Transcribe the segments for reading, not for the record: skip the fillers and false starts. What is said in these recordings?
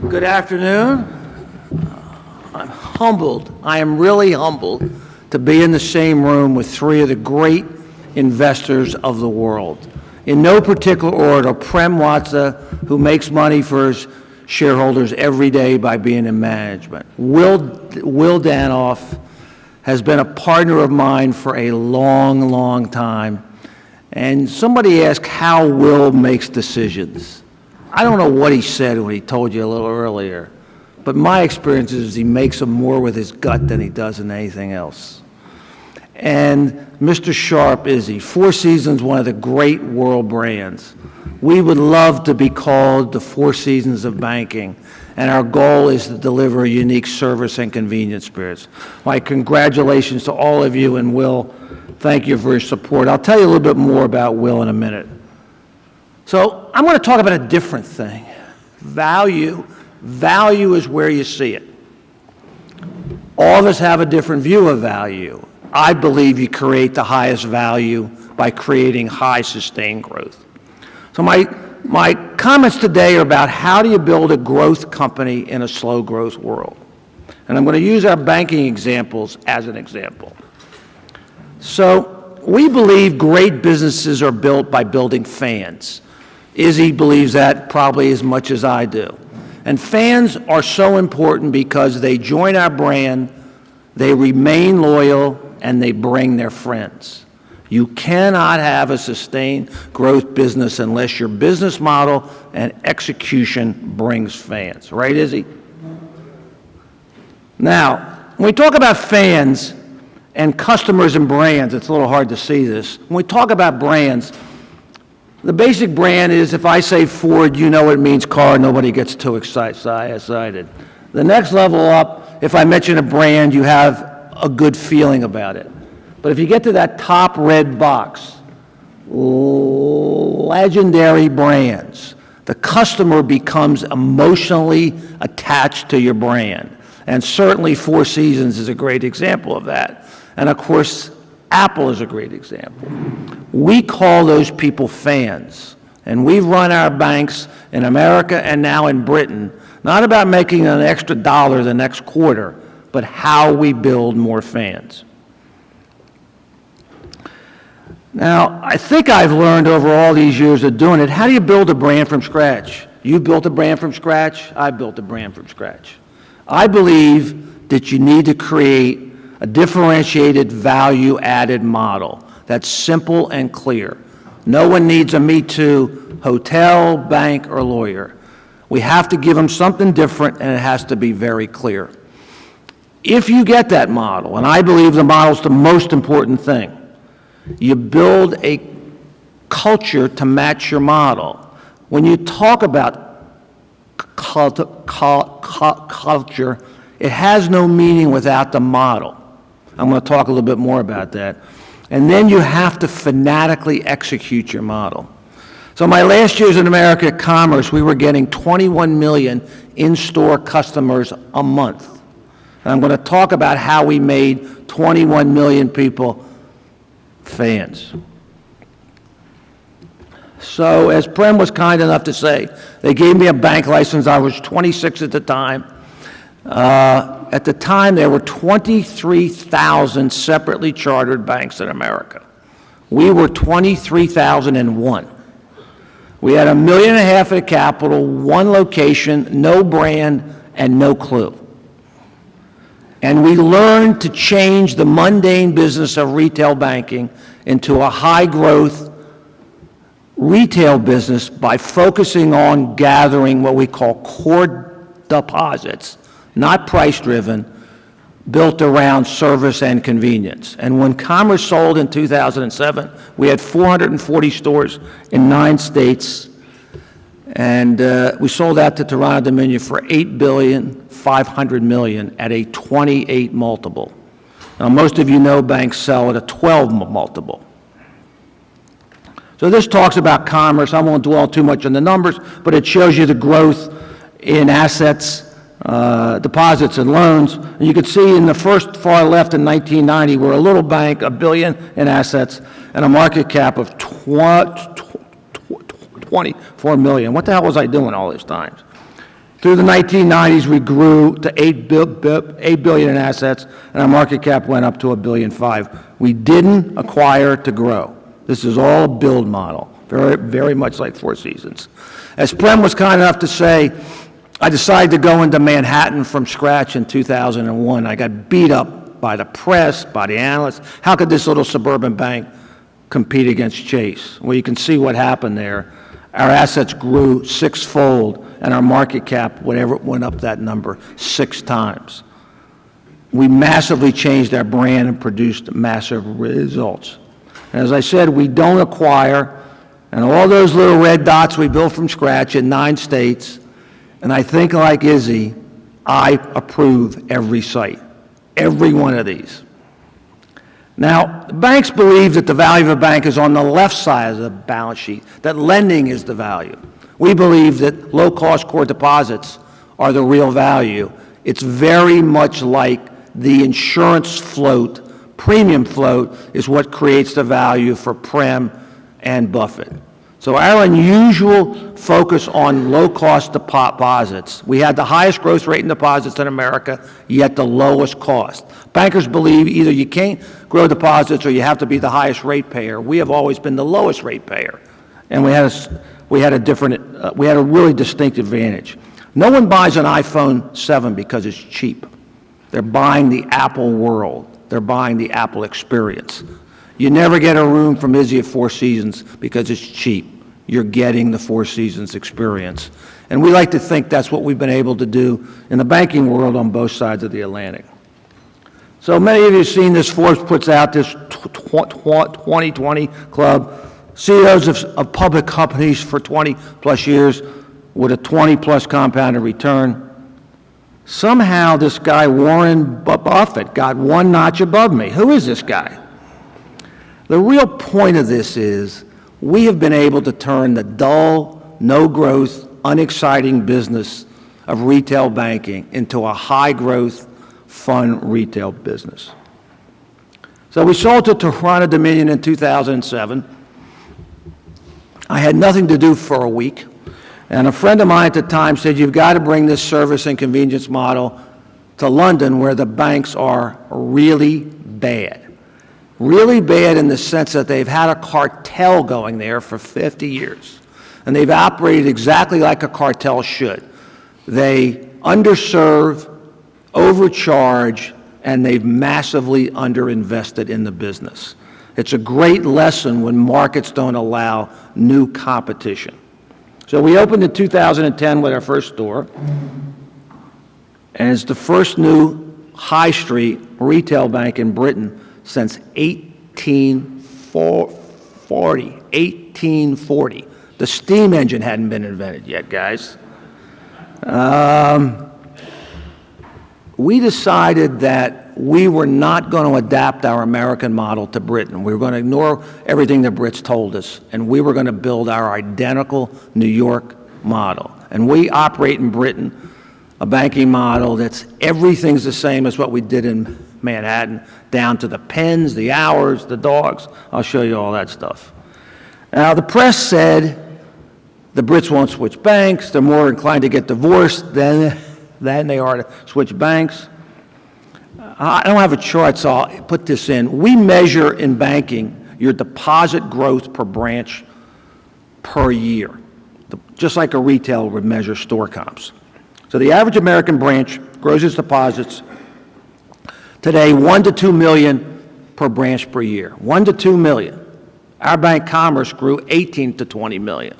Good afternoon. I'm humbled. I am really humbled to be in the same room with three of the great investors of the world. In no particular order, Prem Watsa, who makes money for his shareholders every day by being in management. Will Danoff has been a partner of mine for a long, long time. And somebody asked how Will makes decisions. I don't know what he said when he told you a little earlier, but my experience is he makes them more with his gut than he does in anything else. And Mr. Sharp, Ivey, Four Seasons, one of the great world brands. We would love to be called the Four Seasons of banking, and our goal is to deliver a unique service and convenience experience. My congratulations to all of you, and Will, thank you for your support. I'll tell you a little bit more about Will in a minute. So I'm going to talk about a different thing. Value. Value is where you see it. All of us have a different view of value. I believe you create the highest value by creating high sustained growth. So my comments today are about how do you build a growth company in a slow growth world. And I'm going to use our banking examples as an example. So we believe great businesses are built by building fans. Izzy believes that probably as much as I do. And fans are so important because they join our brand, they remain loyal, and they bring their friends. You cannot have a sustained growth business unless your business model and execution brings fans. Right, Izzy? Now, when we talk about fans and customers and brands, it's a little hard to see this. When we talk about brands, the basic brand is, if I say Ford, you know it means car, nobody gets too excited. The next level up, if I mention a brand, you have a good feeling about it. But if you get to that top red box, legendary brands, the customer becomes emotionally attached to your brand. And certainly Four Seasons is a great example of that. And of course, Apple is a great example. We call those people fans. And we run our banks in America and now in Britain, not about making an extra dollar the next quarter, but how we build more fans. Now, I think I've learned over all these years of doing it, how do you build a brand from scratch? You built a brand from scratch, I built a brand from scratch. I believe that you need to create a differentiated value-added model that's simple and clear. No one needs a Me Too hotel, bank, or lawyer. We have to give them something different, and it has to be very clear. If you get that model, and I believe the model is the most important thing, you build a culture to match your model. When you talk about culture, it has no meaning without the model. I'm going to talk a little bit more about that. And then you have to fanatically execute your model. So my last years in America Commerce, we were getting 21 million in-store customers a month. And I'm going to talk about how we made 21 million people fans. So as Prem was kind enough to say, they gave me a bank license. I was 26 at the time. At the time, there were 23,000 separately chartered banks in America. We were 23,001. We had $1.5 million of capital, one location, no brand, and no clue. And we learned to change the mundane business of retail banking into a high-growth retail business by focusing on gathering what we call core deposits, not price-driven, built around service and convenience. And when Commerce sold in 2007, we had 440 stores in 9 states, and we sold out to Toronto Dominion for $8.5 billion at a 28 multiple. Now, most of you know banks sell at a 12 multiple. So this talks about Commerce. I won't dwell too much on the numbers, but it shows you the growth in assets, deposits and loans. And you can see in the first far left in 1990, we're a little bank, $1 billion in assets, and a market cap of 24 million. What the hell was I doing all these times? Through the 1990s, we grew to $8 billion in assets, and our market cap went up to $1.5 billion. We didn't acquire to grow. This is all a build model, very, very much like Four Seasons. As Prem was kind enough to say, I decided to go into Manhattan from scratch in 2001. I got beat up by the press, by the analysts. How could this little suburban bank compete against Chase? Well, you can see what happened there. Our assets grew sixfold, and our market cap, whatever, went up that number 6 times. We massively changed our brand and produced massive results. And as I said, we don't acquire, and all those little red dots we built from scratch in 9 states, and I think like Izzy, I approve every site, every one of these. Now, the banks believe that the value of a bank is on the left side of the balance sheet, that lending is the value. We believe that low-cost core deposits are the real value. It's very much like the insurance float, premium float, is what creates the value for Prem and Buffett. So our unusual focus on low-cost deposits, we had the highest growth rate in deposits in America, yet the lowest cost. Bankers believe either you can't grow deposits or you have to be the highest rate payer. We have always been the lowest rate payer, and we had a really distinct advantage. No one buys an iPhone 7 because it's cheap. They're buying the Apple world. They're buying the Apple experience. You never get a room from Izzy at Four Seasons because it's cheap. You're getting the Four Seasons experience. And we like to think that's what we've been able to do in the banking world on both sides of the Atlantic. So many of you have seen this. Forbes puts out this 2020 club, CEOs of public companies for 20 plus years with a 20 plus compounded return. Somehow this guy Warren Buffett got one notch above me. Who is this guy? The real point of this is we have been able to turn the dull, no-growth, unexciting business of retail banking into a high-growth, fun retail business. So we sold to Toronto Dominion in 2007. I had nothing to do for a week, and a friend of mine at the time said, you've got to bring this service and convenience model to London where the banks are really bad. Really bad in the sense that they've had a cartel going there for 50 years. And they've operated exactly like a cartel should. They underserve, overcharge, and they've massively underinvested in the business. It's a great lesson when markets don't allow new competition. So we opened in 2010 with our first store, and it's the first new high street retail bank in Britain since 1840. The steam engine hadn't been invented yet, guys. We decided that we were not going to adapt our American model to Britain. We were going to ignore everything the Brits told us, and we were going to build our identical New York model. And we operate in Britain a banking model that's everything's the same as what we did in Manhattan, down to the pens, the hours, the dogs. I'll show you all that stuff. Now, the press said the Brits won't switch banks. They're more inclined to get divorced than they are to switch banks. I don't have a chart, so I'll put this in. We measure in banking your deposit growth per branch per year, just like a retailer would measure store comps. So the average American branch grows its deposits today 1 to 2 million per branch per year. 1 to 2 million. Our bank Commerce grew 18 to 20 million.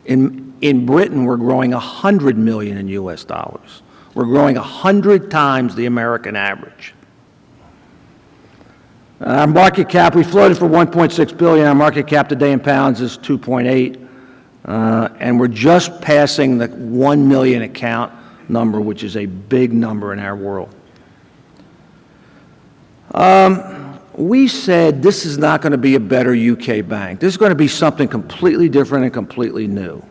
In Britain, we're growing 100 million in US dollars. We're growing 100 times the American average. Our market cap, we floated for 1.6 billion. Our market cap today in pounds is 2.8. And we're just passing the 1 million account number, which is a big number in our world. We said this is not going to be a better UK bank. This is going to be something completely different and completely new.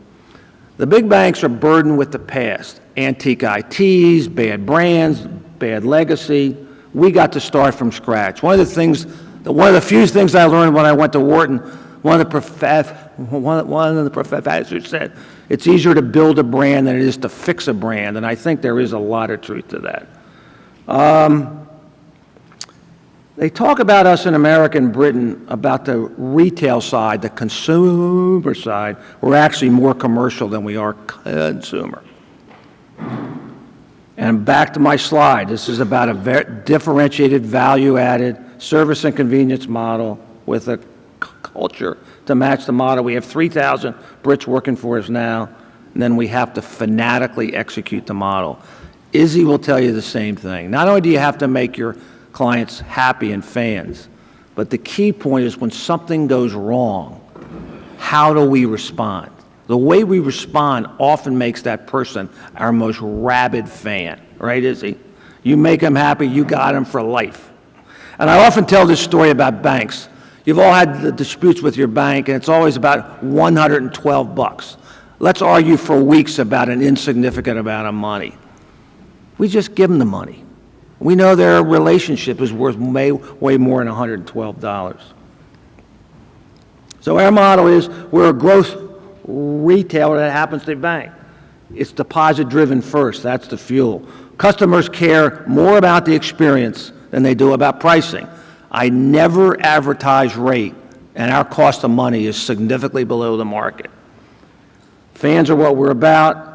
The big banks are burdened with the past, antique ITs, bad brands, bad legacy. We got to start from scratch. One of the few things I learned when I went to Wharton One of the professors said, it's easier to build a brand than it is to fix a brand, and I think there is a lot of truth to that. They talk about us in America and Britain about the retail side, the consumer side. We're actually more commercial than we are consumer. And back to my slide, this is about a very differentiated, value-added service and convenience model with a culture to match the model. We have 3,000 Brits working for us now, and then we have to fanatically execute the model. Izzy will tell you the same thing. Not only do you have to make your clients happy and fans, but the key point is when something goes wrong, how do we respond? The way we respond often makes that person our most rabid fan, right, Izzy? You make them happy, you got them for life. And I often tell this story about banks. You've all had the disputes with your bank, and it's always about $112. Let's argue for weeks about an insignificant amount of money. We just give them the money. We know their relationship is worth way more than $112. So our model is we're a growth retailer that happens to bank. It's deposit-driven first. That's the fuel. Customers care more about the experience than they do about pricing. I never advertise rate, and our cost of money is significantly below the market. Fans are what we're about.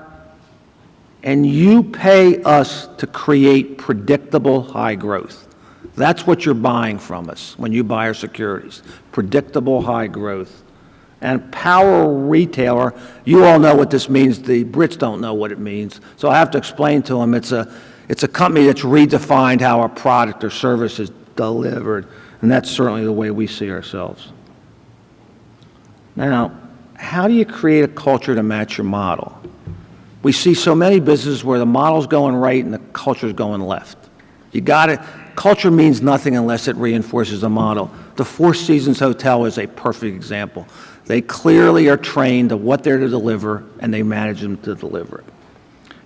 And you pay us to create predictable high growth. That's what you're buying from us when you buy our securities, predictable high growth. And power retailer, you all know what this means. The Brits don't know what it means. So I have to explain to them it's a company that's redefined how a product or service is delivered. And that's certainly the way we see ourselves. Now, how do you create a culture to match your model? We see so many businesses where the model's going right and the culture's going left. Culture means nothing unless it reinforces the model. The Four Seasons Hotel is a perfect example. They clearly are trained to what they're to deliver, and they manage them to deliver it.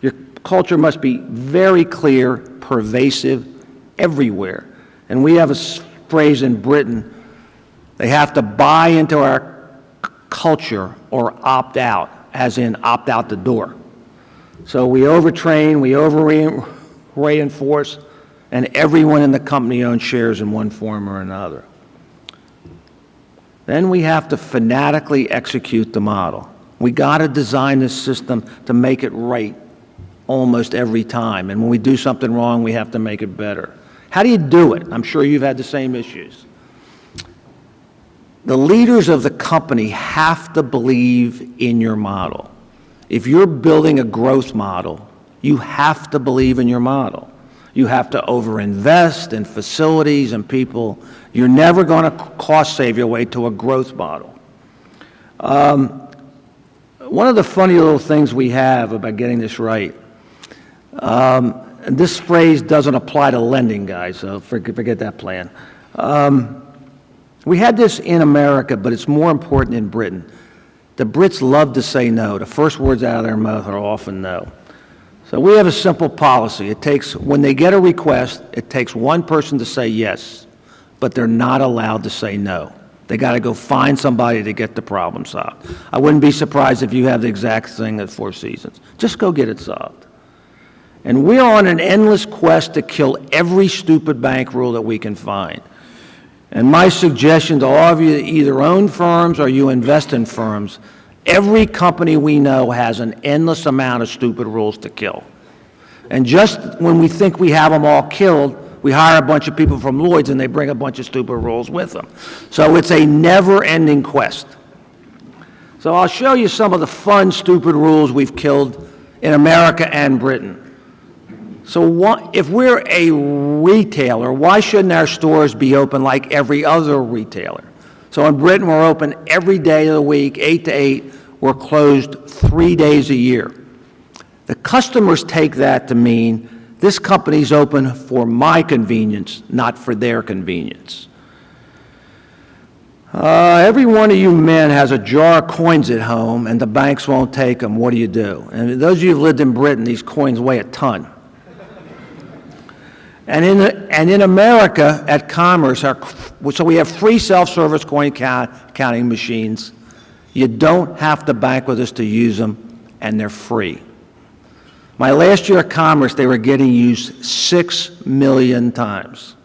Your culture must be very clear, pervasive, everywhere. And we have a phrase in Britain, they have to buy into our culture or opt out, as in opt out the door. So we overtrain, we over-reinforce, and everyone in the company owns shares in one form or another. Then we have to fanatically execute the model. We got to design this system to make it right almost every time. And when we do something wrong, we have to make it better. How do you do it? I'm sure you've had the same issues. The leaders of the company have to believe in your model. If you're building a growth model, you have to believe in your model. You have to overinvest in facilities and people. You're never going to cost save your way to a growth model. One of the funny little things we have about getting this right, and this phrase doesn't apply to lending, guys, so forget that plan. We had this in America, but it's more important in Britain. The Brits love to say no. The first words out of their mouth are often no. So we have a simple policy. When they get a request, it takes one person to say yes, but they're not allowed to say no. They got to go find somebody to get the problem solved. I wouldn't be surprised if you have the exact thing at Four Seasons. Just go get it solved. And we're on an endless quest to kill every stupid bank rule that we can find. And my suggestion to all of you that either own firms or you invest in firms, every company we know has an endless amount of stupid rules to kill. And just when we think we have them all killed, we hire a bunch of people from Lloyd's and they bring a bunch of stupid rules with them. So it's a never-ending quest. So I'll show you some of the fun, stupid rules we've killed in America and Britain. So if we're a retailer, why shouldn't our stores be open like every other retailer? So in Britain, we're open every day of the week, 8 to 8. We're closed 3 days a year. The customers take that to mean this company's open for my convenience, not for their convenience. Every one of you men has a jar of coins at home, and the banks won't take them. What do you do? And those of you who've lived in Britain, these coins weigh a ton. And in America, at Commerce, our so we have free self-service coin counting machines. You don't have to bank with us to use them, and they're free. My last year at Commerce, they were getting used 6 million times.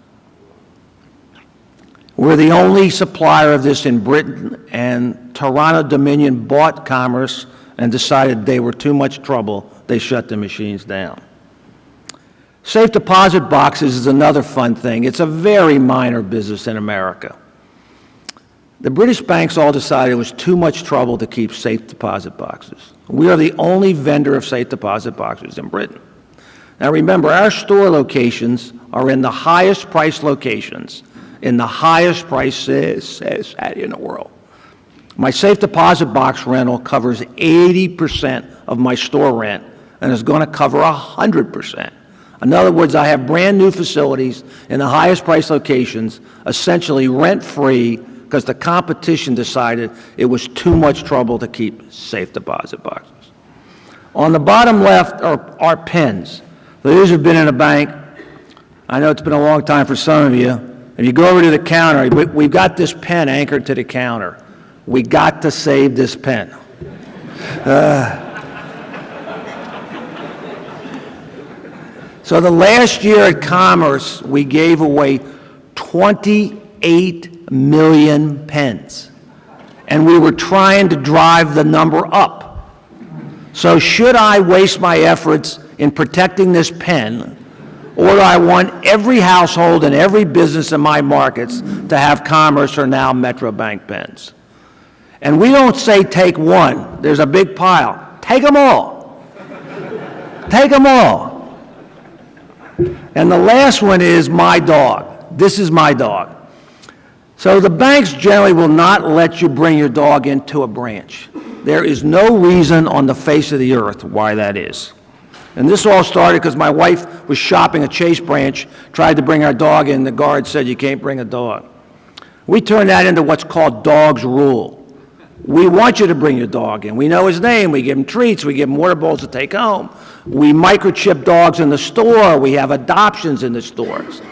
We're the only supplier of this in Britain, and Toronto Dominion bought Commerce and decided they were too much trouble. They shut the machines down. Safe deposit boxes is another fun thing. It's a very minor business in America. The British banks all decided it was too much trouble to keep safe deposit boxes. We are the only vendor of safe deposit boxes in Britain. Now remember, our store locations are in the highest price locations, in the highest price in the world. My safe deposit box rental covers 80% of my store rent and is going to cover 100%. In other words, I have brand new facilities in the highest price locations, essentially rent-free, because the competition decided it was too much trouble to keep safe deposit boxes. On the bottom left are our pens. Those who've been in a bank, I know it's been a long time for some of you. If you go over to the counter, we've got this pen anchored to the counter. We got to save this pen. So the last year at Commerce, we gave away 28 million pens. And we were trying to drive the number up. So should I waste my efforts in protecting this pen, or do I want every household and every business in my markets to have Commerce or now Metro Bank pens? And we don't say take one. There's a big pile. Take them all. Take them all. And the last one is my dog. This is my dog. So the banks generally will not let you bring your dog into a branch. There is no reason on the face of the earth why that is. And this all started because my wife was shopping a Chase branch, tried to bring our dog in, the guard said you can't bring a dog. We turned that into what's called dog's rule. We want you to bring your dog in. We know his name. We give him treats. We give him water bowls to take home. We microchip dogs in the store. We have adoptions in the stores.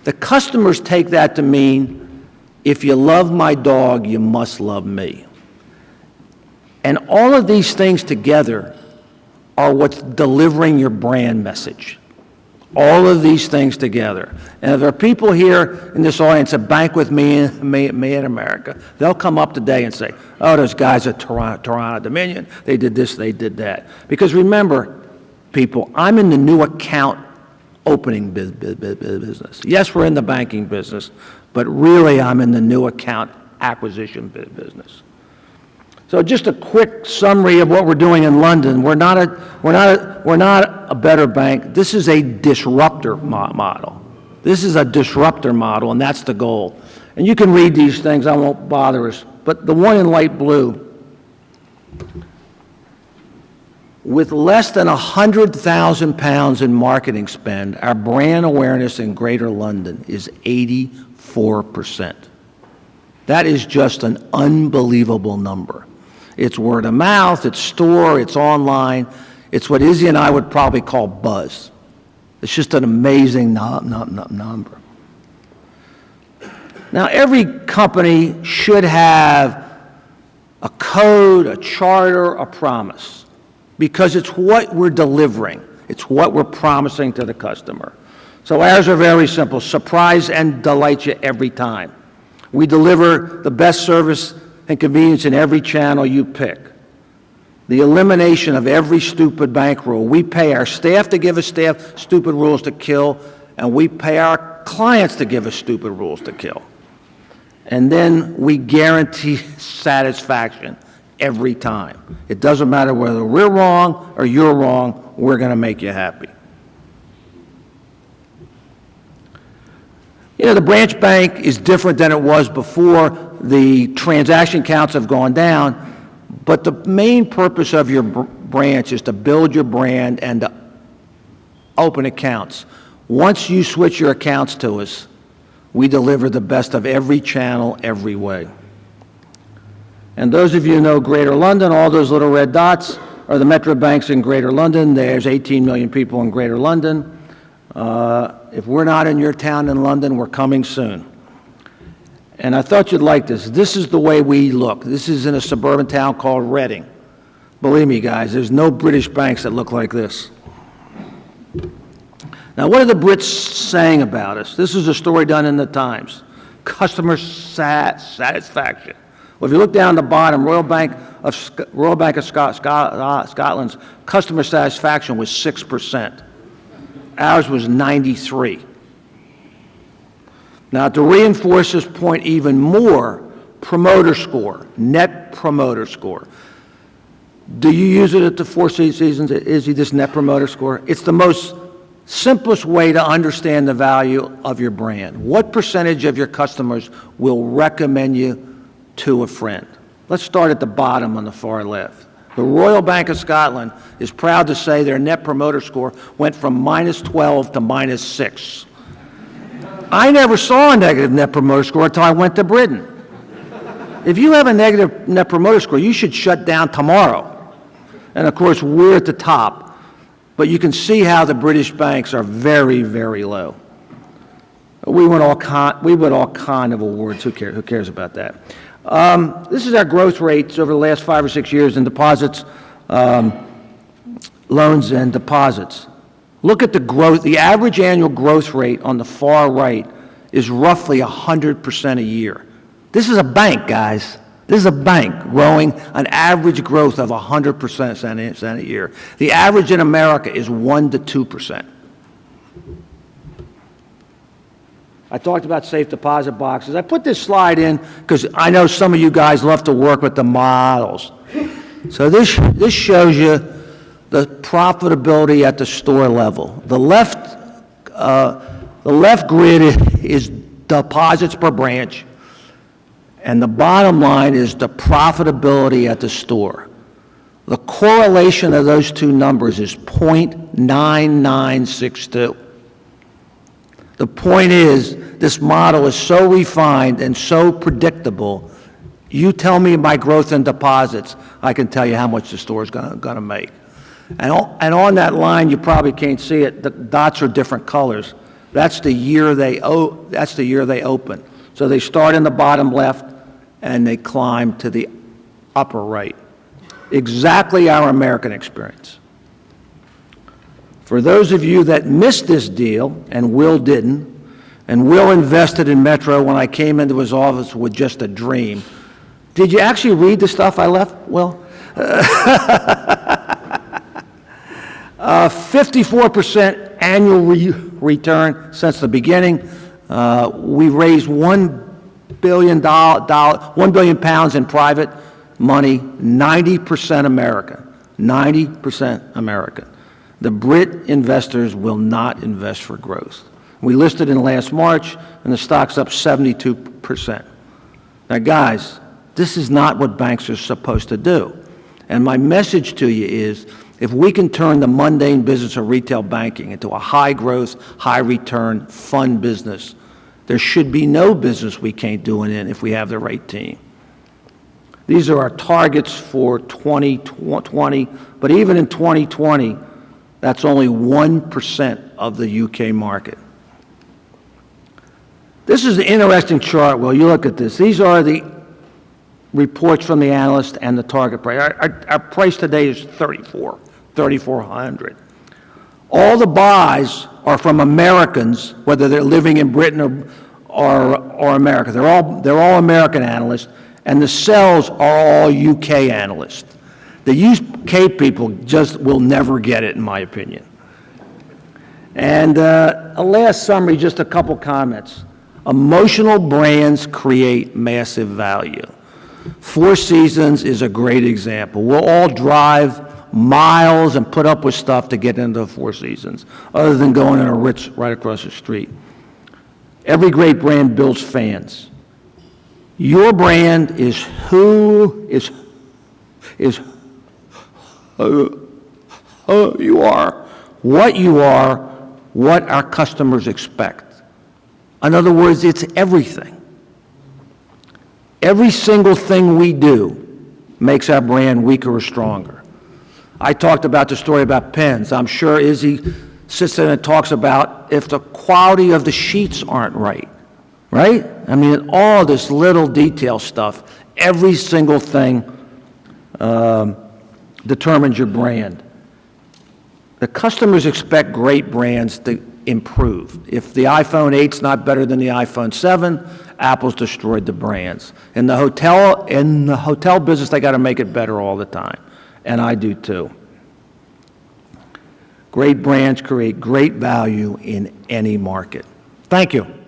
The customers take that to mean, if you love my dog, you must love me. And all of these things together are what's delivering your brand message. All of these things together. And if there are people here in this audience that bank with me in America, they'll come up today and say, oh, those guys at Toronto Dominion, they did this, they did that. Because remember, people, I'm in the new account opening business. Yes, we're in the banking business, but really I'm in the new account acquisition business. So just a quick summary of what we're doing in London. We're not a better bank. This is a disruptor model. This is a disruptor model, and that's the goal. And you can read these things. I won't bother us. But the one in light blue, with less than £100,000 in marketing spend, our brand awareness in Greater London is 84%. That is just an unbelievable number. It's word of mouth, it's store, it's online. It's what Izzy and I would probably call buzz. It's just an amazing number. Now, every company should have a code, a charter, a promise, because it's what we're delivering. It's what we're promising to the customer. So ours are very simple: surprise and delight you every time. We deliver the best service and convenience in every channel you pick. The elimination of every stupid bank rule. We pay our staff to give us stupid rules to kill, and we pay our clients to give us stupid rules to kill. And then we guarantee satisfaction every time. It doesn't matter whether we're wrong or you're wrong, we're going to make you happy. You know, the branch bank is different than it was before. The transaction counts have gone down, but the main purpose of your branch is to build your brand and to open accounts. Once you switch your accounts to us, we deliver the best of every channel, every way. And those of you who know Greater London, all those little red dots are the Metro banks in Greater London. There's 18 million people in Greater London. If we're not in your town in London, we're coming soon. And I thought you'd like this. This is the way we look. This is in a suburban town called Reading. Believe me, guys, there's no British banks that look like this. Now, what are the Brits saying about us? This is a story done in the Times. Customer satisfaction. Well, if you look down the bottom, Royal Bank of Scotland's customer satisfaction was 6%. Ours was 93. Now, to reinforce this point even more, promoter score, net promoter score. Do you use it at the Four Seasons? Is it this net promoter score? It's the most simplest way to understand the value of your brand. What percentage of your customers will recommend you to a friend? Let's start at the bottom on the far left. The Royal Bank of Scotland is proud to say their net promoter score went from -12 to -6. I never saw a negative net promoter score until I went to Britain. If you have a negative net promoter score, you should shut down tomorrow. And of course, we're at the top. But you can see how the British banks are very, very low. We win all kind of awards. Who cares about that? This is our growth rates over the last 5 or 6 years in deposits, loans and deposits. Look at the growth. The average annual growth rate on the far right is roughly 100% a year. This is a bank, guys. This is a bank growing an average growth of 100% a year. The average in America is 1 to 2%. I talked about safe deposit boxes. I put this slide in because I know some of you guys love to work with the models. So this shows you the profitability at the store level. The left grid is deposits per branch, and the bottom line is the profitability at the store. The correlation of those two numbers is 0.9962. The point is, this model is so refined and so predictable. You tell me my growth in deposits, I can tell you how much the store is going to make. And on that line, you probably can't see it. The dots are different colors. That's the year they open. So they start in the bottom left and they climb to the upper right. Exactly our American experience. For those of you that missed this deal, and Will didn't, and Will invested in Metro when I came into his office with just a dream. Did you actually read the stuff I left, Will? 54% annual return since the beginning. We raised £1 billion in private money, 90% American. 90% American. The Brit investors will not invest for growth. We listed in last March, and the stock's up 72%. Now, guys, this is not what banks are supposed to do. And my message to you is, if we can turn the mundane business of retail banking into a high-growth, high-return, fun business, there should be no business we can't do it in if we have the right team. These are our targets for 2020, but even in 2020, that's only 1% of the UK market. This is an interesting chart. Well, you look at this. These are the reports from the analyst and the target price. Our price today is 3,400. All the buys are from Americans, whether they're living in Britain or America. They're all American analysts, and the sells are all UK analysts. The UK people just will never get it, in my opinion. And a last summary, just a couple comments. Emotional brands create massive value. Four Seasons is a great example. We'll all drive miles and put up with stuff to get into the Four Seasons, other than going in a Ritz right across the street. Every great brand builds fans. Your brand is who you are, what our customers expect. In other words, it's everything. Every single thing we do makes our brand weaker or stronger. I talked about the story about pens. I'm sure Izzy sits there and talks about if the quality of the sheets aren't right. right? I mean, all this little detail stuff, every single thing determines your brand. The customers expect great brands to improve. If the iPhone 8's not better than the iPhone 7, Apple's destroyed the brands. In the hotel business, they got to make it better all the time, and I do too. Great brands create great value in any market. Thank you.